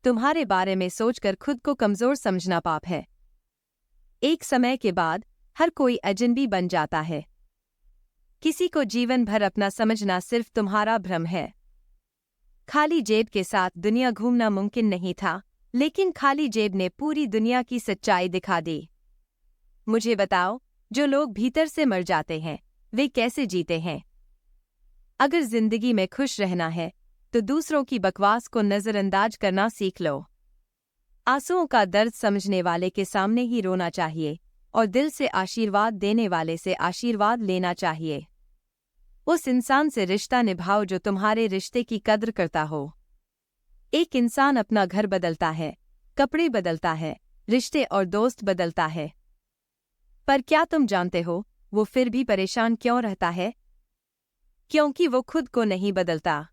तुम्हारे बारे में सोचकर खुद को कमजोर समझना पाप है। एक समय के बाद हर कोई अजनबी बन जाता है। किसी को जीवन भर अपना समझना सिर्फ तुम्हारा भ्रम है। खाली जेब के साथ दुनिया घूमना मुमकिन नहीं था, लेकिन खाली जेब ने पूरी दुनिया की सच्चाई दिखा दी। मुझे बताओ, जो लोग भीतर से मर जाते हैं वे कैसे जीते हैं? अगर जिंदगी में खुश रहना है तो दूसरों की बकवास को नजरअंदाज करना सीख लो। आंसुओं का दर्द समझने वाले के सामने ही रोना चाहिए और दिल से आशीर्वाद देने वाले से आशीर्वाद लेना चाहिए। उस इंसान से रिश्ता निभाओ जो तुम्हारे रिश्ते की कद्र करता हो। एक इंसान अपना घर बदलता है, कपड़े बदलता है, रिश्ते और दोस्त बदलता है, पर क्या तुम जानते हो वो फिर भी परेशान क्यों रहता है? क्योंकि वो खुद को नहीं बदलता।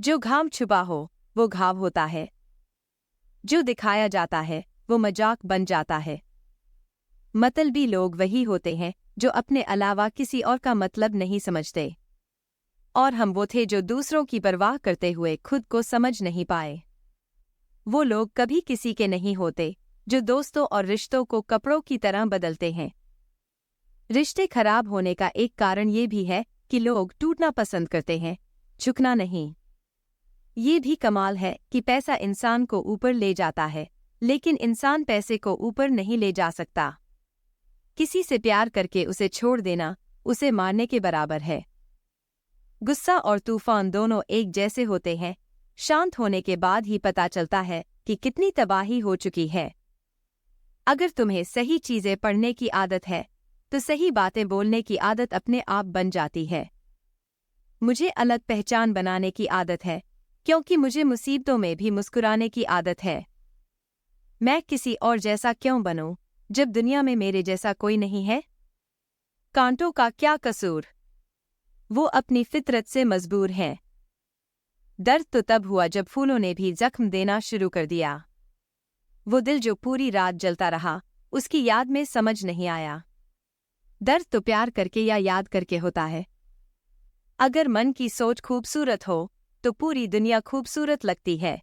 जो घाम छुपा हो वो घाव होता है। जो दिखाया जाता है वो मजाक बन जाता है। मतलबी लोग वही होते हैं जो अपने अलावा किसी और का मतलब नहीं समझते। और हम वो थे जो दूसरों की परवाह करते हुए खुद को समझ नहीं पाए। वो लोग कभी किसी के नहीं होते जो दोस्तों और रिश्तों को कपड़ों की तरह बदलते हैं। रिश्ते खराब होने का एक कारण ये भी है कि लोग टूटना पसंद करते हैं, झुकना नहीं। ये भी कमाल है कि पैसा इंसान को ऊपर ले जाता है, लेकिन इंसान पैसे को ऊपर नहीं ले जा सकता। किसी से प्यार करके उसे छोड़ देना उसे मारने के बराबर है। गुस्सा और तूफान दोनों एक जैसे होते हैं। शांत होने के बाद ही पता चलता है कि कितनी तबाही हो चुकी है। अगर तुम्हें सही चीजें पढ़ने की आदत है तो सही बातें बोलने की आदत अपने आप बन जाती है। मुझे अलग पहचान बनाने की आदत है, क्योंकि मुझे मुसीबतों में भी मुस्कुराने की आदत है। मैं किसी और जैसा क्यों बनूं जब दुनिया में मेरे जैसा कोई नहीं है? कांटों का क्या कसूर? वो अपनी फितरत से मजबूर हैं। दर्द तो तब हुआ जब फूलों ने भी जख्म देना शुरू कर दिया। वो दिल जो पूरी रात जलता रहा, उसकी याद में समझ नहीं आया। दर्द तो प्यार करके या याद करके होता है। अगर मन की सोच खूबसूरत हो तो पूरी दुनिया खूबसूरत लगती है।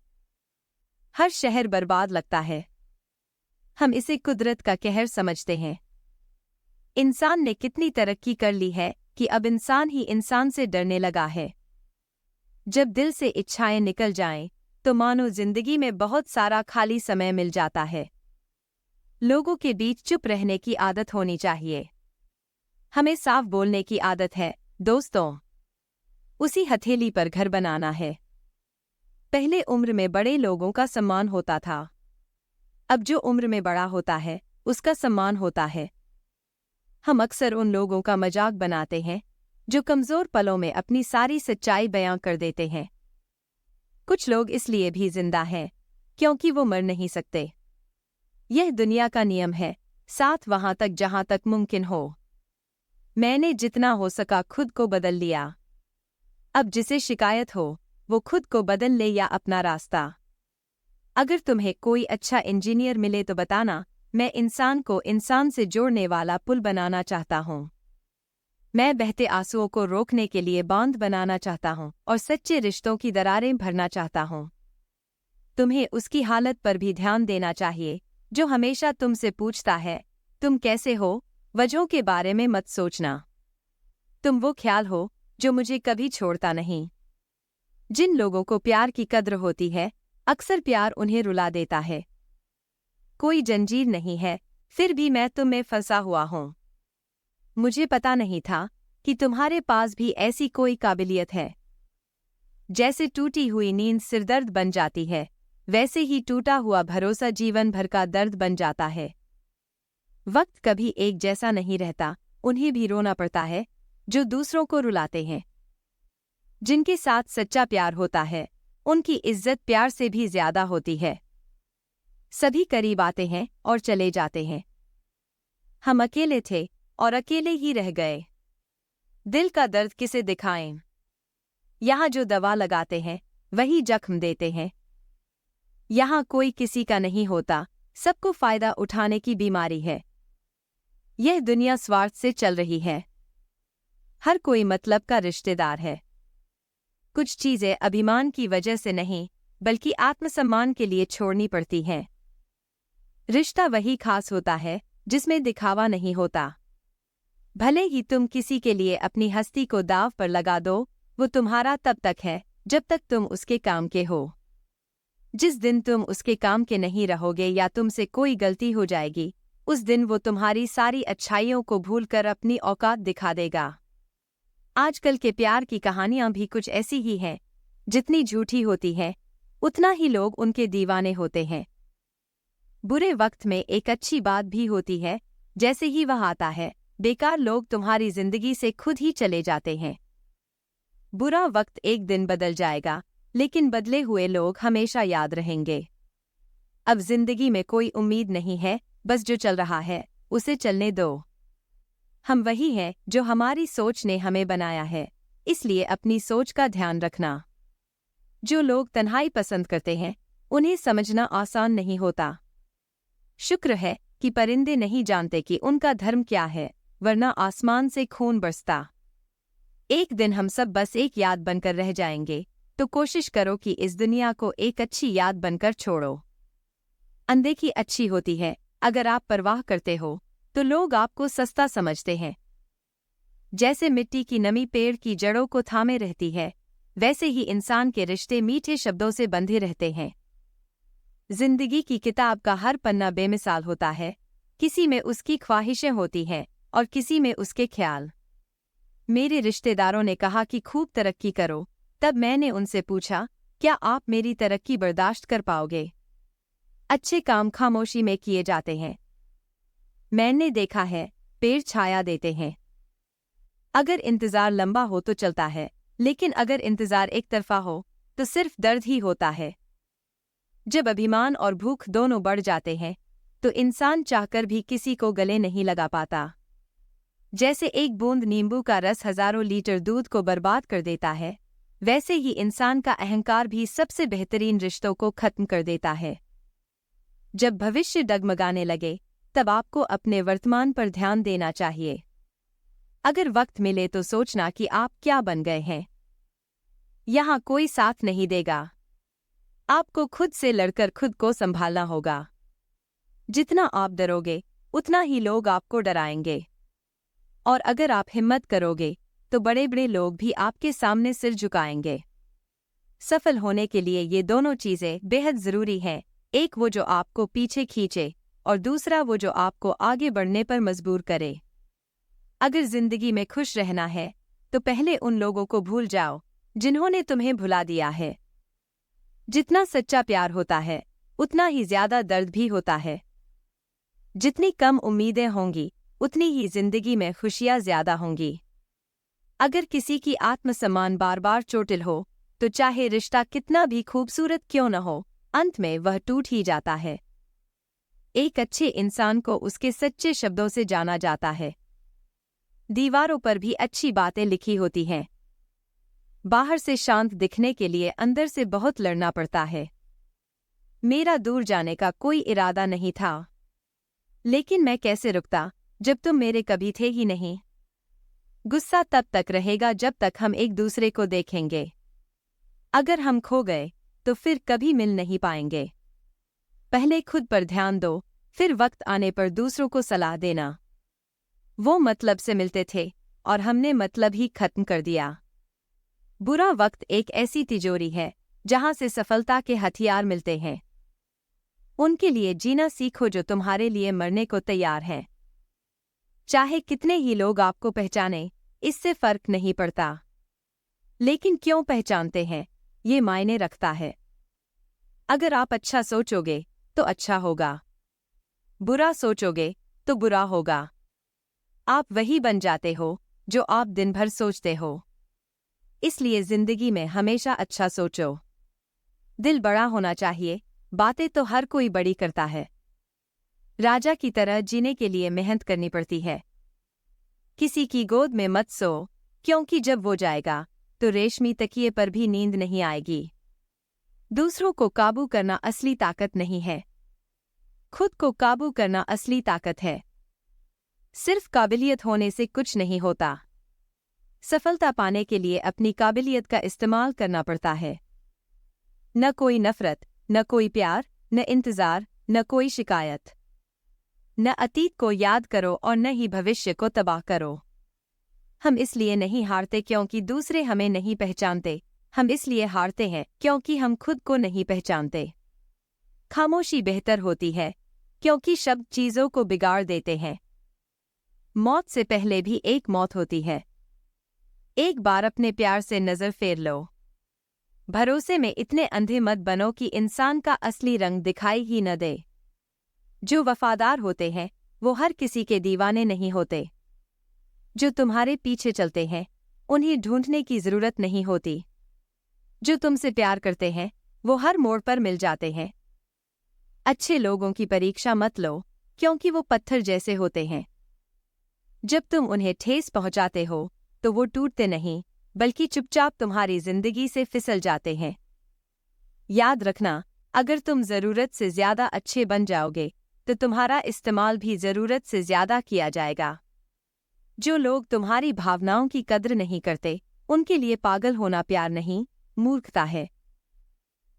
हर शहर बर्बाद लगता है। हम इसे कुदरत का कहर समझते हैं। इंसान ने कितनी तरक्की कर ली है कि अब इंसान ही इंसान से डरने लगा है। जब दिल से इच्छाएं निकल जाएं, तो मानो जिंदगी में बहुत सारा खाली समय मिल जाता है। लोगों के बीच चुप रहने की आदत होनी चाहिए। हमें साफ बोलने की आदत है, दोस्तों। उसी हथेली पर घर बनाना है। पहले उम्र में बड़े लोगों का सम्मान होता था। अब जो उम्र में बड़ा होता है उसका सम्मान होता है। हम अक्सर उन लोगों का मजाक बनाते हैं जो कमजोर पलों में अपनी सारी सच्चाई बयां कर देते हैं। कुछ लोग इसलिए भी जिंदा हैं क्योंकि वो मर नहीं सकते। यह दुनिया का नियम है, साथ वहां तक जहां तक मुमकिन हो। मैंने जितना हो सका खुद को बदल लिया। अब जिसे शिकायत हो वो खुद को बदल ले या अपना रास्ता। अगर तुम्हें कोई अच्छा इंजीनियर मिले तो बताना, मैं इंसान को इंसान से जोड़ने वाला पुल बनाना चाहता हूँ। मैं बहते आंसुओं को रोकने के लिए बांध बनाना चाहता हूँ और सच्चे रिश्तों की दरारें भरना चाहता हूँ। तुम्हें उसकी हालत पर भी ध्यान देना चाहिए जो हमेशा तुमसे पूछता है, तुम कैसे हो? वजहों के बारे में मत सोचना। तुम वो ख्याल हो जो मुझे कभी छोड़ता नहीं। जिन लोगों को प्यार की कद्र होती है, अक्सर प्यार उन्हें रुला देता है। कोई जंजीर नहीं है, फिर भी मैं तुम में फंसा हुआ हूँ। मुझे पता नहीं था कि तुम्हारे पास भी ऐसी कोई काबिलियत है। जैसे टूटी हुई नींद सिरदर्द बन जाती है, वैसे ही टूटा हुआ भरोसा जीवन भर का दर्द बन जाता है। वक्त कभी एक जैसा नहीं रहता, उन्हें भी रोना पड़ता है जो दूसरों को रुलाते हैं। जिनके साथ सच्चा प्यार होता है, उनकी इज्जत प्यार से भी ज्यादा होती है। सभी करीब आते हैं और चले जाते हैं। हम अकेले थे और अकेले ही रह गए। दिल का दर्द किसे दिखाएं? यहाँ जो दवा लगाते हैं वही जख्म देते हैं। यहाँ कोई किसी का नहीं होता, सबको फायदा उठाने की बीमारी है। यह दुनिया स्वार्थ से चल रही है। हर कोई मतलब का रिश्तेदार है। कुछ चीजें अभिमान की वजह से नहीं, बल्कि आत्मसम्मान के लिए छोड़नी पड़ती हैं। रिश्ता वही खास होता है जिसमें दिखावा नहीं होता। भले ही तुम किसी के लिए अपनी हस्ती को दांव पर लगा दो, वो तुम्हारा तब तक है जब तक तुम उसके काम के हो। जिस दिन तुम उसके काम के नहीं रहोगे या तुमसे कोई गलती हो जाएगी, उस दिन वो तुम्हारी सारी अच्छाइयों को भूलकर अपनी औकात दिखा देगा। आजकल के प्यार की कहानियां भी कुछ ऐसी ही हैं। जितनी झूठी होती है उतना ही लोग उनके दीवाने होते हैं। बुरे वक्त में एक अच्छी बात भी होती है, जैसे ही वह आता है बेकार लोग तुम्हारी जिंदगी से खुद ही चले जाते हैं। बुरा वक्त एक दिन बदल जाएगा, लेकिन बदले हुए लोग हमेशा याद रहेंगे। अब जिंदगी में कोई उम्मीद नहीं है, बस जो चल रहा है उसे चलने दो। हम वही हैं जो हमारी सोच ने हमें बनाया है, इसलिए अपनी सोच का ध्यान रखना। जो लोग तन्हाई पसंद करते हैं उन्हें समझना आसान नहीं होता। शुक्र है कि परिंदे नहीं जानते कि उनका धर्म क्या है, वरना आसमान से खून बरसता। एक दिन हम सब बस एक याद बनकर रह जाएंगे, तो कोशिश करो कि इस दुनिया को एक अच्छी याद बनकर छोड़ो। अनदेखी अच्छी होती है। अगर आप परवाह करते हो तो लोग आपको सस्ता समझते हैं। जैसे मिट्टी की नमी पेड़ की जड़ों को थामे रहती है, वैसे ही इंसान के रिश्ते मीठे शब्दों से बंधे रहते हैं। जिंदगी की किताब का हर पन्ना बेमिसाल होता है। किसी में उसकी ख्वाहिशें होती हैं और किसी में उसके ख्याल। मेरे रिश्तेदारों ने कहा कि खूब तरक्की करो, तब मैंने उनसे पूछा, क्या आप मेरी तरक्की बर्दाश्त कर पाओगे? अच्छे काम खामोशी में किए जाते हैं। मैंने देखा है, पेड़ छाया देते हैं। अगर इंतजार लंबा हो तो चलता है, लेकिन अगर इंतजार एक तरफा हो तो सिर्फ दर्द ही होता है। जब अभिमान और भूख दोनों बढ़ जाते हैं तो इंसान चाहकर भी किसी को गले नहीं लगा पाता। जैसे एक बूंद नींबू का रस हजारों लीटर दूध को बर्बाद कर देता है, वैसे ही इंसान का अहंकार भी सबसे बेहतरीन रिश्तों को खत्म कर देता है। जब भविष्य डगमगाने लगे, तब आपको अपने वर्तमान पर ध्यान देना चाहिए। अगर वक्त मिले तो सोचना कि आप क्या बन गए हैं। यहाँ कोई साथ नहीं देगा। आपको खुद से लड़कर खुद को संभालना होगा। जितना आप डरोगे, उतना ही लोग आपको डराएंगे। और अगर आप हिम्मत करोगे, तो बड़े बड़े लोग भी आपके सामने सिर झुकाएंगे। सफल होने के लिए ये दोनों चीजें बेहद जरूरी हैं। एक वो जो आपको पीछे खींचे, और दूसरा वो जो आपको आगे बढ़ने पर मजबूर करे। अगर जिंदगी में खुश रहना है, तो पहले उन लोगों को भूल जाओ जिन्होंने तुम्हें भुला दिया है। जितना सच्चा प्यार होता है, उतना ही ज्यादा दर्द भी होता है। जितनी कम उम्मीदें होंगी, उतनी ही जिंदगी में खुशियां ज्यादा होंगी। अगर किसी की आत्मसम्मान बार बार चोटिल हो, तो चाहे रिश्ता कितना भी खूबसूरत क्यों न हो, अंत में वह टूट ही जाता है। एक अच्छे इंसान को उसके सच्चे शब्दों से जाना जाता है। दीवारों पर भी अच्छी बातें लिखी होती हैं। बाहर से शांत दिखने के लिए अंदर से बहुत लड़ना पड़ता है। मेरा दूर जाने का कोई इरादा नहीं था, लेकिन मैं कैसे रुकता जब तुम मेरे कभी थे ही नहीं। गुस्सा तब तक रहेगा जब तक हम एक दूसरे को देखेंगे। अगर हम खो गए तो फिर कभी मिल नहीं पाएंगे। पहले खुद पर ध्यान दो, फिर वक्त आने पर दूसरों को सलाह देना। वो मतलब से मिलते थे और हमने मतलब ही खत्म कर दिया। बुरा वक्त एक ऐसी तिजोरी है जहां से सफलता के हथियार मिलते हैं। उनके लिए जीना सीखो जो तुम्हारे लिए मरने को तैयार हैं। चाहे कितने ही लोग आपको पहचाने, इससे फर्क नहीं पड़ता। लेकिन क्यों पहचानते हैं, ये मायने रखता है। अगर आप अच्छा सोचोगे तो अच्छा होगा, बुरा सोचोगे तो बुरा होगा। आप वही बन जाते हो जो आप दिन भर सोचते हो। इसलिए जिंदगी में हमेशा अच्छा सोचो। दिल बड़ा होना चाहिए, बातें तो हर कोई बड़ी करता है। राजा की तरह जीने के लिए मेहनत करनी पड़ती है। किसी की गोद में मत सो, क्योंकि जब वो जाएगा तो रेशमी तकिए पर भी नींद नहीं आएगी। दूसरों को काबू करना असली ताकत नहीं है, खुद को काबू करना असली ताकत है। सिर्फ काबिलियत होने से कुछ नहीं होता। सफलता पाने के लिए अपनी काबिलियत का इस्तेमाल करना पड़ता है। न कोई नफरत, न कोई प्यार, न इंतजार, न कोई शिकायत। न अतीत को याद करो और न ही भविष्य को तबाह करो। हम इसलिए नहीं हारते क्योंकि दूसरे हमें नहीं पहचानते, हम इसलिए हारते हैं क्योंकि हम खुद को नहीं पहचानते। खामोशी बेहतर होती है क्योंकि शब्द चीजों को बिगाड़ देते हैं। मौत से पहले भी एक मौत होती है। एक बार अपने प्यार से नजर फेर लो। भरोसे में इतने अंधे मत बनो कि इंसान का असली रंग दिखाई ही न दे। जो वफादार होते हैं वो हर किसी के दीवाने नहीं होते। जो तुम्हारे पीछे चलते हैं उन्हें ढूंढने की जरूरत नहीं होती। जो तुमसे प्यार करते हैं वो हर मोड़ पर मिल जाते हैं। अच्छे लोगों की परीक्षा मत लो क्योंकि वो पत्थर जैसे होते हैं। जब तुम उन्हें ठेस पहुंचाते हो तो वो टूटते नहीं बल्कि चुपचाप तुम्हारी जिंदगी से फिसल जाते हैं। याद रखना, अगर तुम जरूरत से ज्यादा अच्छे बन जाओगे तो तुम्हारा इस्तेमाल भी जरूरत से ज्यादा किया जाएगा। जो लोग तुम्हारी भावनाओं की कद्र नहीं करते उनके लिए पागल होना प्यार नहीं, मूर्खता है।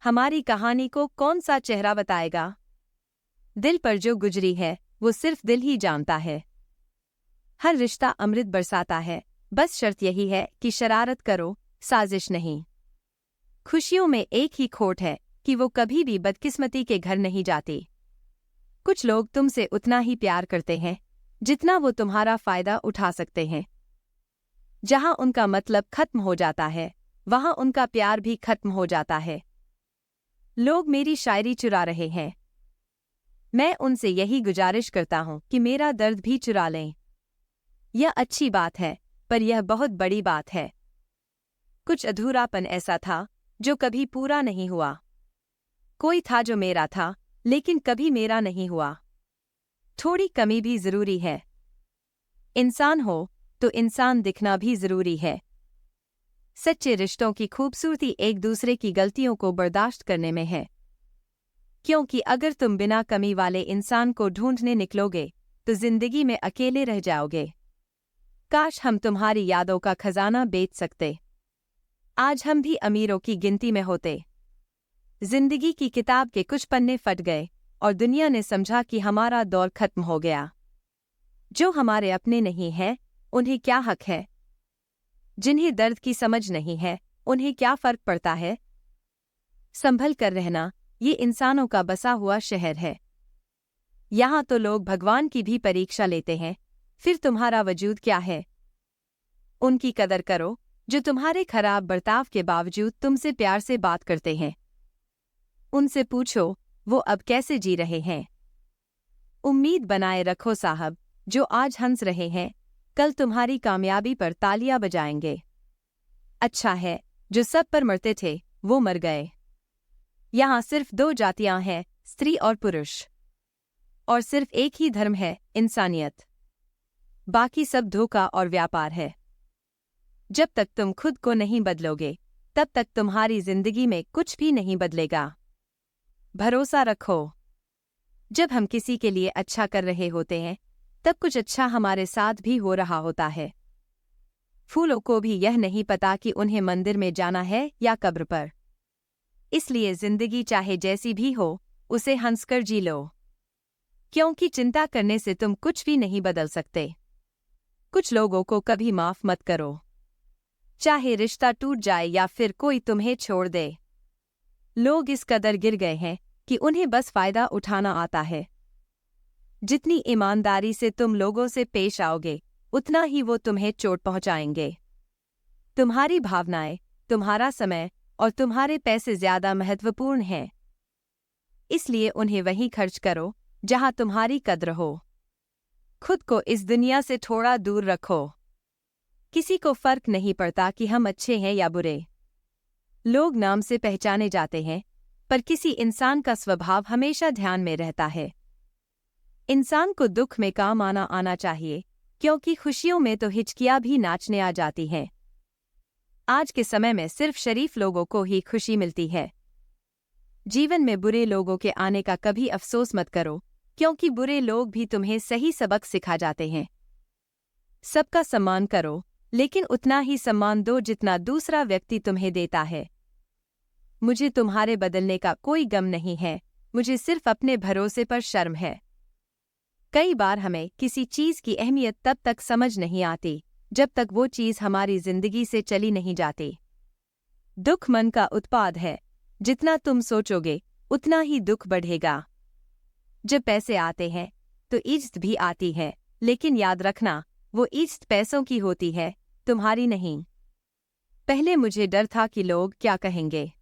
हमारी कहानी को कौन सा चेहरा बताएगा? दिल पर जो गुजरी है वो सिर्फ दिल ही जानता है। हर रिश्ता अमृत बरसाता है, बस शर्त यही है कि शरारत करो, साजिश नहीं। खुशियों में एक ही खोट है कि वो कभी भी बदकिस्मती के घर नहीं जाती। कुछ लोग तुमसे उतना ही प्यार करते हैं जितना वो तुम्हारा फायदा उठा सकते हैं। जहां उनका मतलब खत्म हो जाता है वहां उनका प्यार भी खत्म हो जाता है। लोग मेरी शायरी चुरा रहे हैं। मैं उनसे यही गुजारिश करता हूं कि मेरा दर्द भी चुरा लें। यह अच्छी बात है पर यह बहुत बड़ी बात है। कुछ अधूरापन ऐसा था जो कभी पूरा नहीं हुआ। कोई था जो मेरा था लेकिन कभी मेरा नहीं हुआ। थोड़ी कमी भी जरूरी है। इंसान हो तो इंसान दिखना भी जरूरी है। सच्चे रिश्तों की खूबसूरती एक दूसरे की गलतियों को बर्दाश्त करने में है। क्योंकि अगर तुम बिना कमी वाले इंसान को ढूंढने निकलोगे तो जिंदगी में अकेले रह जाओगे। काश हम तुम्हारी यादों का खजाना बेच सकते। आज हम भी अमीरों की गिनती में होते। जिंदगी की किताब के कुछ पन्ने फट गए और दुनिया ने समझा कि हमारा दौर खत्म हो गया। जो हमारे अपने नहीं हैं, उन्हें क्या हक है? जिन्हें दर्द की समझ नहीं है, उन्हें क्या फर्क पड़ता है? संभल कर रहना, ये इंसानों का बसा हुआ शहर है। यहाँ तो लोग भगवान की भी परीक्षा लेते हैं, फिर तुम्हारा वजूद क्या है? उनकी कदर करो जो तुम्हारे खराब बर्ताव के बावजूद तुमसे प्यार से बात करते हैं। उनसे पूछो वो अब कैसे जी रहे हैं। उम्मीद बनाए रखो साहब, जो आज हंस रहे हैं कल तुम्हारी कामयाबी पर तालियां बजाएंगे। अच्छा है जो सब पर मरते थे वो मर गए। यहाँ सिर्फ दो जातियां हैं, स्त्री और पुरुष। और सिर्फ एक ही धर्म है, इंसानियत। बाकी सब धोखा और व्यापार है। जब तक तुम खुद को नहीं बदलोगे तब तक तुम्हारी जिंदगी में कुछ भी नहीं बदलेगा। भरोसा रखो, जब हम किसी के लिए अच्छा कर रहे होते हैं तब कुछ अच्छा हमारे साथ भी हो रहा होता है। फूलों को भी यह नहीं पता कि उन्हें मंदिर में जाना है या कब्र पर। इसलिए जिंदगी चाहे जैसी भी हो उसे हंसकर जी लो, क्योंकि चिंता करने से तुम कुछ भी नहीं बदल सकते। कुछ लोगों को कभी माफ मत करो, चाहे रिश्ता टूट जाए या फिर कोई तुम्हें छोड़ दे। लोग इस कदर गिर गए हैं कि उन्हें बस फायदा उठाना आता है। जितनी ईमानदारी से तुम लोगों से पेश आओगे उतना ही वो तुम्हें चोट पहुंचाएंगे। तुम्हारी भावनाएं, तुम्हारा समय और तुम्हारे पैसे ज्यादा महत्वपूर्ण हैं। इसलिए उन्हें वहीं खर्च करो जहां तुम्हारी कद्र हो। खुद को इस दुनिया से थोड़ा दूर रखो। किसी को फर्क नहीं पड़ता कि हम अच्छे हैं या बुरे। लोग नाम से पहचाने जाते हैं पर किसी इंसान का स्वभाव हमेशा ध्यान में रहता है। इंसान को दुख में काम आना चाहिए, क्योंकि खुशियों में तो हिचकियां भी नाचने आ जाती हैं। आज के समय में सिर्फ शरीफ लोगों को ही खुशी मिलती है। जीवन में बुरे लोगों के आने का कभी अफसोस मत करो, क्योंकि बुरे लोग भी तुम्हें सही सबक सिखा जाते हैं। सबका सम्मान करो, लेकिन उतना ही सम्मान दो जितना दूसरा व्यक्ति तुम्हें देता है। मुझे तुम्हारे बदलने का कोई गम नहीं है, मुझे सिर्फ अपने भरोसे पर शर्म है। कई बार हमें किसी चीज की अहमियत तब तक समझ नहीं आती जब तक वो चीज हमारी जिंदगी से चली नहीं जाती। दुख मन का उत्पाद है, जितना तुम सोचोगे उतना ही दुख बढ़ेगा। जब पैसे आते हैं तो इज्जत भी आती है, लेकिन याद रखना वो इज्जत पैसों की होती है, तुम्हारी नहीं। पहले मुझे डर था कि लोग क्या कहेंगे,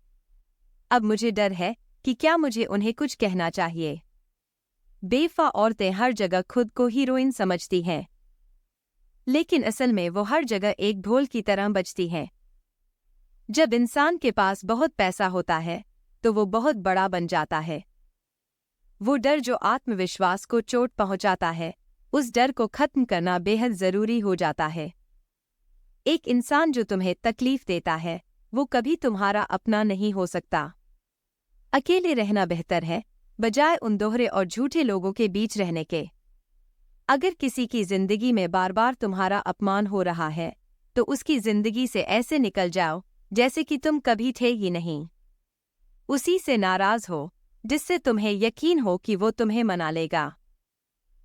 अब मुझे डर है कि क्या मुझे उन्हें कुछ कहना चाहिए। बेवफा औरतें हर जगह खुद को हीरोइन समझती हैं, लेकिन असल में वो हर जगह एक ढोल की तरह बजती हैं। जब इंसान के पास बहुत पैसा होता है तो वो बहुत बड़ा बन जाता है। वो डर जो आत्मविश्वास को चोट पहुंचाता है, उस डर को खत्म करना बेहद जरूरी हो जाता है। एक इंसान जो तुम्हें तकलीफ देता है वो कभी तुम्हारा अपना नहीं हो सकता। अकेले रहना बेहतर है बजाय उन दोहरे और झूठे लोगों के बीच रहने के। अगर किसी की जिंदगी में बार बार तुम्हारा अपमान हो रहा है तो उसकी जिंदगी से ऐसे निकल जाओ जैसे कि तुम कभी थे ही नहीं। उसी से नाराज हो जिससे तुम्हें यकीन हो कि वो तुम्हें मना लेगा।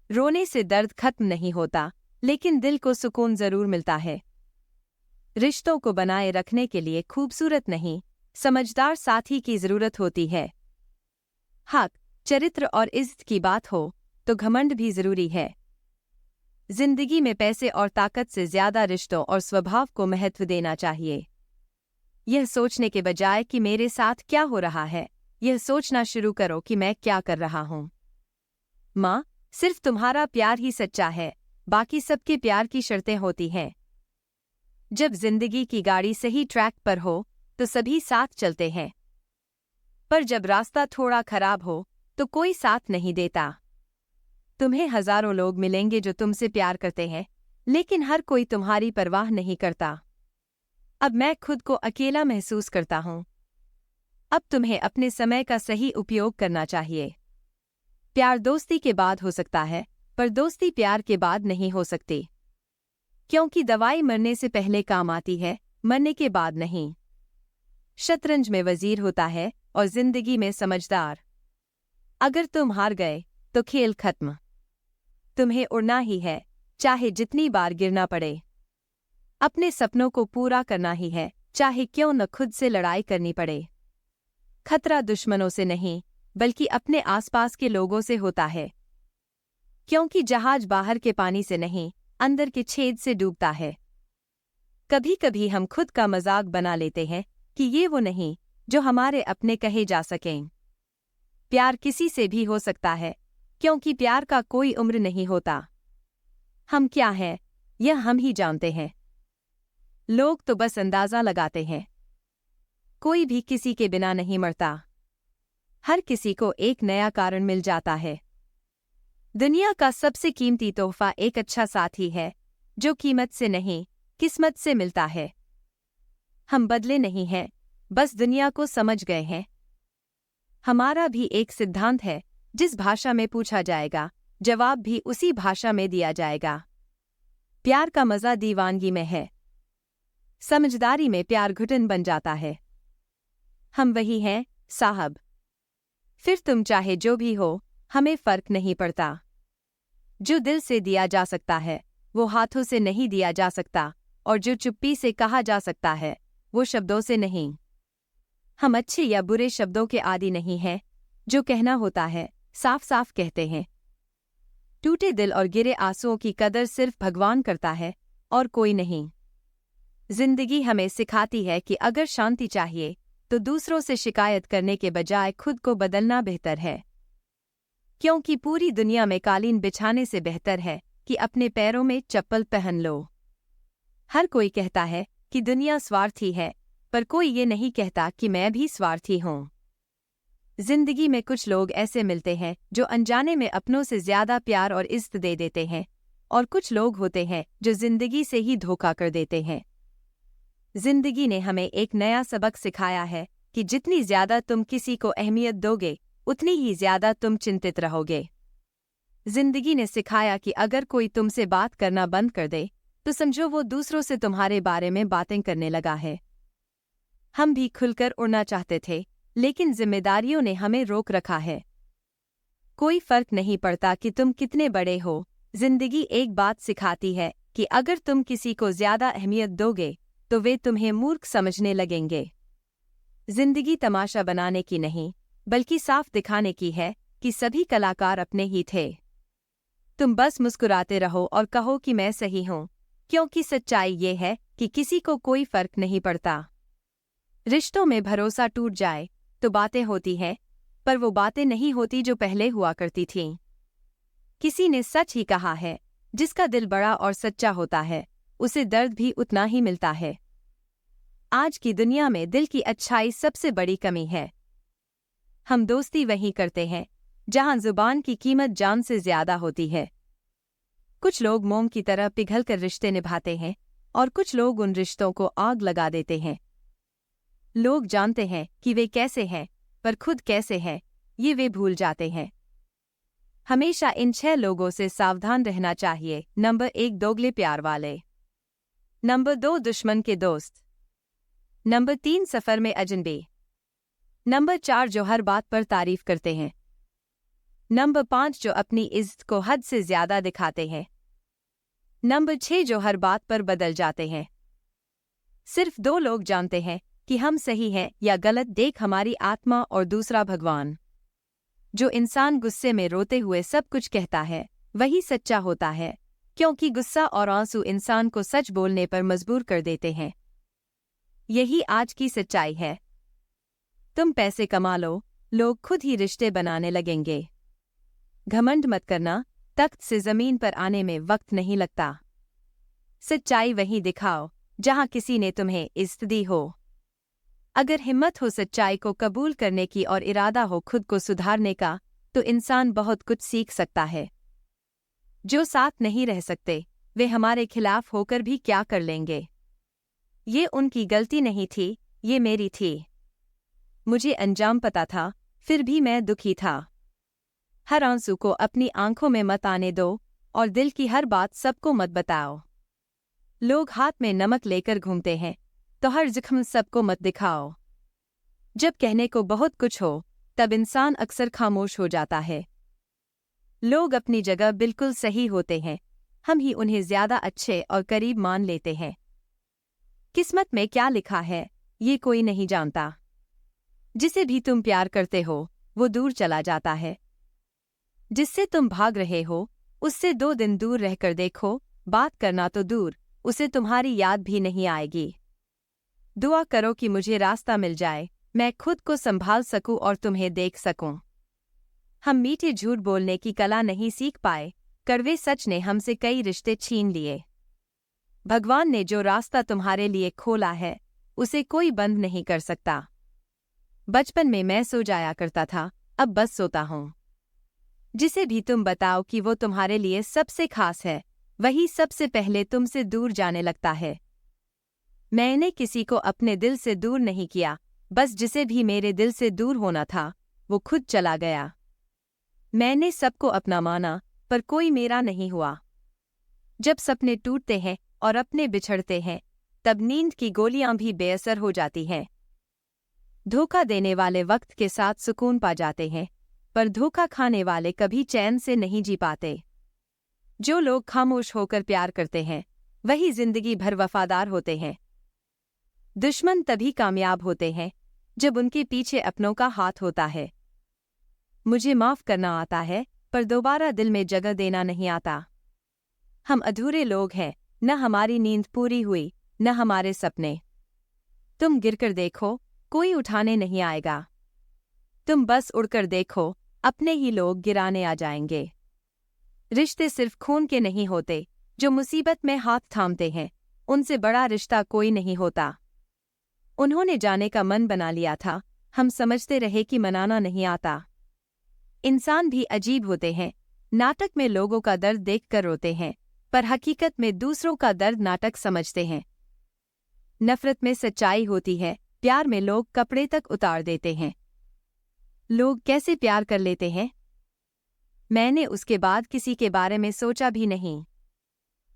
रोने से दर्द खत्म नहीं होता, लेकिन दिल को सुकून जरूर मिलता है। रिश्तों को बनाए रखने के लिए खूबसूरत नहीं, समझदार साथी की जरूरत होती है। हक, चरित्र और इज्जत की बात हो तो घमंड भी जरूरी है। जिंदगी में पैसे और ताकत से ज्यादा रिश्तों और स्वभाव को महत्व देना चाहिए। यह सोचने के बजाय कि मेरे साथ क्या हो रहा है, यह सोचना शुरू करो कि मैं क्या कर रहा हूं। माँ, सिर्फ तुम्हारा प्यार ही सच्चा है, बाकी सबके प्यार की शर्तें होती हैं। जब जिंदगी की गाड़ी सही ट्रैक पर हो तो सभी साथ चलते हैं, पर जब रास्ता थोड़ा खराब हो तो कोई साथ नहीं देता। तुम्हें हजारों लोग मिलेंगे जो तुमसे प्यार करते हैं, लेकिन हर कोई तुम्हारी परवाह नहीं करता। अब मैं खुद को अकेला महसूस करता हूं। अब तुम्हें अपने समय का सही उपयोग करना चाहिए। प्यार दोस्ती के बाद हो सकता है, पर दोस्ती प्यार के बाद नहीं हो सकती। क्योंकि दवाई मरने से पहले काम आती है, मरने के बाद नहीं। शतरंज में वजीर होता है और जिंदगी में समझदार। अगर तुम हार गए तो खेल खत्म। तुम्हें उड़ना ही है, चाहे जितनी बार गिरना पड़े। अपने सपनों को पूरा करना ही है, चाहे क्यों न खुद से लड़ाई करनी पड़े। खतरा दुश्मनों से नहीं, बल्कि अपने आसपास के लोगों से होता है। क्योंकि जहाज बाहर के पानी से नहीं, अंदर के छेद से डूबता है। कभी कभी हम खुद का मजाक बना लेते हैं कि ये वो नहीं जो हमारे अपने कहे जा सकें। प्यार किसी से भी हो सकता है, क्योंकि प्यार का कोई उम्र नहीं होता। हम क्या हैं, यह हम ही जानते हैं। लोग तो बस अंदाजा लगाते हैं। कोई भी किसी के बिना नहीं मरता। हर किसी को एक नया कारण मिल जाता है। दुनिया का सबसे कीमती तोहफा एक अच्छा साथी है, जो कीमत से नहीं, किस्मत से मिलता है। हम बदले नहीं हैं, बस दुनिया को समझ गए हैं। हमारा भी एक सिद्धांत है, जिस भाषा में पूछा जाएगा, जवाब भी उसी भाषा में दिया जाएगा। प्यार का मजा दीवानगी में है। समझदारी में प्यार घुटन बन जाता है। हम वही हैं, साहब। फिर तुम चाहे जो भी हो, हमें फर्क नहीं पड़ता। जो दिल से दिया जा सकता है, वो हाथों से नहीं दिया जा सकता, और जो चुप्पी से कहा जा सकता है, वो शब्दों से नहीं। हम अच्छे या बुरे शब्दों के आदी नहीं हैं, जो कहना होता है, साफ साफ कहते हैं। टूटे दिल और गिरे आंसुओं की कदर सिर्फ भगवान करता है, और कोई नहीं। जिंदगी हमें सिखाती है कि अगर शांति चाहिए, तो दूसरों से शिकायत करने के बजाय खुद को बदलना बेहतर है। क्योंकि पूरी दुनिया में कालीन बिछाने से बेहतर है कि अपने पैरों में चप्पल पहन लो। हर कोई कहता है कि दुनिया स्वार्थी है, पर कोई ये नहीं कहता कि मैं भी स्वार्थी हूँ। जिंदगी में कुछ लोग ऐसे मिलते हैं जो अनजाने में अपनों से ज्यादा प्यार और इज्जत दे देते हैं, और कुछ लोग होते हैं जो जिंदगी से ही धोखा कर देते हैं। जिंदगी ने हमें एक नया सबक सिखाया है कि जितनी ज्यादा तुम किसी को अहमियत दोगे, उतनी ही ज्यादा तुम चिंतित रहोगे। जिंदगी ने सिखाया कि अगर कोई तुमसे बात करना बंद कर दे, तो समझो वो दूसरों से तुम्हारे बारे में बातें करने लगा है। हम भी खुलकर उड़ना चाहते थे, लेकिन जिम्मेदारियों ने हमें रोक रखा है। कोई फर्क नहीं पड़ता कि तुम कितने बड़े हो, जिंदगी एक बात सिखाती है कि अगर तुम किसी को ज्यादा अहमियत दोगे तो वे तुम्हें मूर्ख समझने लगेंगे। जिंदगी तमाशा बनाने की नहीं, बल्कि साफ दिखाने की है कि सभी कलाकार अपने ही थे। तुम बस मुस्कुराते रहो और कहो कि मैं सही हूं, क्योंकि सच्चाई ये है कि किसी को कोई फर्क नहीं पड़ता। रिश्तों में भरोसा टूट जाए तो बातें होती हैं, पर वो बातें नहीं होती जो पहले हुआ करती थीं। किसी ने सच ही कहा है, जिसका दिल बड़ा और सच्चा होता है, उसे दर्द भी उतना ही मिलता है। आज की दुनिया में दिल की अच्छाई सबसे बड़ी कमी है। हम दोस्ती वहीं करते हैं जहां जुबान की कीमत जान से ज्यादा होती है। कुछ लोग मोम की तरह पिघलकर रिश्ते निभाते हैं और कुछ लोग उन रिश्तों को आग लगा देते हैं। लोग जानते हैं कि वे कैसे हैं, पर खुद कैसे हैं, ये वे भूल जाते हैं। हमेशा इन 6 लोगों से सावधान रहना चाहिए। नंबर 1, दोगले प्यार वाले। नंबर 2, दुश्मन के दोस्त। नंबर 3, सफर में अजनबी। नंबर 4, जो हर बात पर तारीफ करते हैं। नंबर 5, जो अपनी इज्जत को हद से ज्यादा दिखाते हैं। नंबर 6, जो हर बात पर बदल जाते हैं। सिर्फ 2 लोग जानते हैं कि हम सही हैं या गलत, देख हमारी आत्मा और दूसरा भगवान। जो इंसान गुस्से में रोते हुए सब कुछ कहता है, वही सच्चा होता है, क्योंकि गुस्सा और आंसू इंसान को सच बोलने पर मजबूर कर देते हैं। यही आज की सच्चाई है। तुम पैसे कमा लो, लोग खुद ही रिश्ते बनाने लगेंगे। घमंड मत करना, तख्त से जमीन पर आने में वक्त नहीं लगता। सच्चाई वहीं दिखाओ जहां किसी ने तुम्हें इज्जत दी हो। अगर हिम्मत हो सच्चाई को कबूल करने की और इरादा हो खुद को सुधारने का, तो इंसान बहुत कुछ सीख सकता है। जो साथ नहीं रह सकते, वे हमारे खिलाफ होकर भी क्या कर लेंगे। ये उनकी गलती नहीं थी, ये मेरी थी। मुझे अंजाम पता था, फिर भी मैं दुखी था। हर आंसू को अपनी आंखों में मत आने दो और दिल की हर बात सबको मत बताओ। लोग हाथ में नमक लेकर घूमते हैं, तो हर जख्म सबको मत दिखाओ। जब कहने को बहुत कुछ हो, तब इंसान अक्सर खामोश हो जाता है। लोग अपनी जगह बिल्कुल सही होते हैं, हम ही उन्हें ज्यादा अच्छे और करीब मान लेते हैं। किस्मत में क्या लिखा है, ये कोई नहीं जानता। जिसे भी तुम प्यार करते हो, वो दूर चला जाता है। जिससे तुम भाग रहे हो, उससे 2 दिन दूर रहकर देखो, बात करना तो दूर, उसे तुम्हारी याद भी नहीं आएगी। दुआ करो कि मुझे रास्ता मिल जाए, मैं खुद को संभाल सकूं और तुम्हें देख सकूं। हम मीठे झूठ बोलने की कला नहीं सीख पाए, कड़वे सच ने हमसे कई रिश्ते छीन लिए। भगवान ने जो रास्ता तुम्हारे लिए खोला है, उसे कोई बंद नहीं कर सकता। बचपन में मैं सो जाया करता था, अब बस सोता हूं। जिसे भी तुम बताओ कि वो तुम्हारे लिए सबसे खास है, वही सबसे पहले तुमसे दूर जाने लगता है। मैंने किसी को अपने दिल से दूर नहीं किया, बस जिसे भी मेरे दिल से दूर होना था, वो खुद चला गया। मैंने सबको अपना माना, पर कोई मेरा नहीं हुआ। जब सपने टूटते हैं और अपने बिछड़ते हैं, तब नींद की गोलियां भी बेअसर हो जाती हैं। धोखा देने वाले वक्त के साथ सुकून पा जाते हैं, पर धोखा खाने वाले कभी चैन से नहीं जी पाते। जो लोग खामोश होकर प्यार करते हैं, वही जिंदगी भर वफादार होते हैं। दुश्मन तभी कामयाब होते हैं जब उनके पीछे अपनों का हाथ होता है। मुझे माफ करना आता है, पर दोबारा दिल में जगह देना नहीं आता। हम अधूरे लोग हैं, न हमारी नींद पूरी हुई, न हमारे सपने। तुम गिरकर देखो, कोई उठाने नहीं आएगा। तुम बस उड़कर देखो, अपने ही लोग गिराने आ जाएंगे। रिश्ते सिर्फ खून के नहीं होते, जो मुसीबत में हाथ थामते हैं, उनसे बड़ा रिश्ता कोई नहीं होता। उन्होंने जाने का मन बना लिया था, हम समझते रहे कि मनाना नहीं आता। इंसान भी अजीब होते हैं, नाटक में लोगों का दर्द देखकर रोते हैं, पर हकीकत में दूसरों का दर्द नाटक समझते हैं। नफरत में सच्चाई होती है, प्यार में लोग कपड़े तक उतार देते हैं। लोग कैसे प्यार कर लेते हैं? मैंने उसके बाद किसी के बारे में सोचा भी नहीं।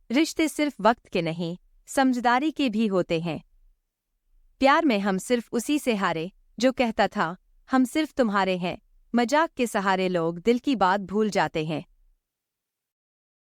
रिश्ते सिर्फ वक्त के नहीं, समझदारी के भी होते हैं। प्यार में हम सिर्फ उसी से हारे जो कहता था हम सिर्फ तुम्हारे हैं। मजाक के सहारे लोग दिल की बात भूल जाते हैं।